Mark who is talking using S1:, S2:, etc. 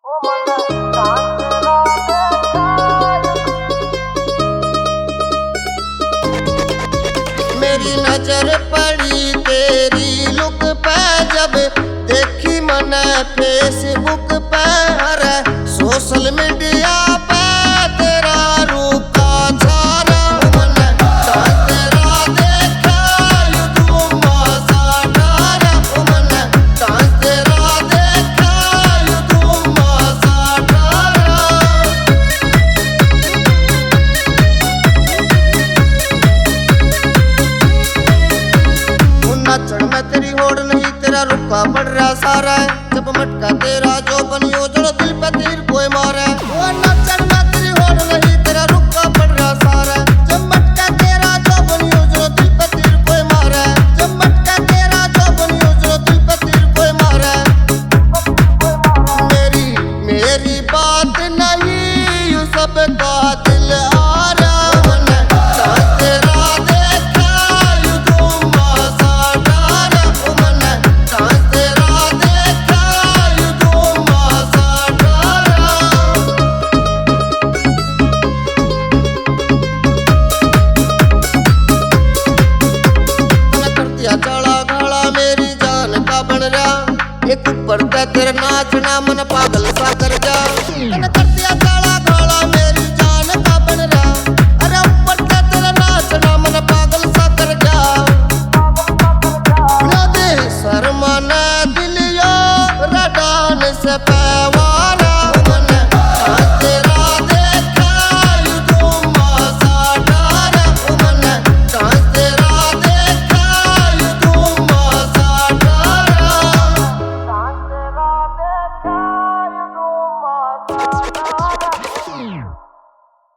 S1: मेरी नजर पड़ी तेरी लुक पे जब देखी मैंने फेसबुक पे अरे सोशल मीडिया पे तेरा रूप का छारा मैंने तेरा देखा यूट्यूब मजा डारा मैंने तेरा देखा यूट्यूब मजा डारा। नाचण में तेरी होड़ नहीं तेरा रुका पड़ रहा सारा है जब मटका तेरा जो बनियो जो दिल पे तीर कोई मारे। नाचण में तेरी होड़ नहीं तेरा रुका पड़ रहा सारा है जब मटका तेरा जो बनियो जो दिल पे तीर कोई मारे। जब मटका तेरा जो बनियो जो दिल पे तीर कोई मारे। मेरी बात नहीं यू सब का दिल आ रहा एक ऊपर तेरा नाचना मन पागल सा कर जा।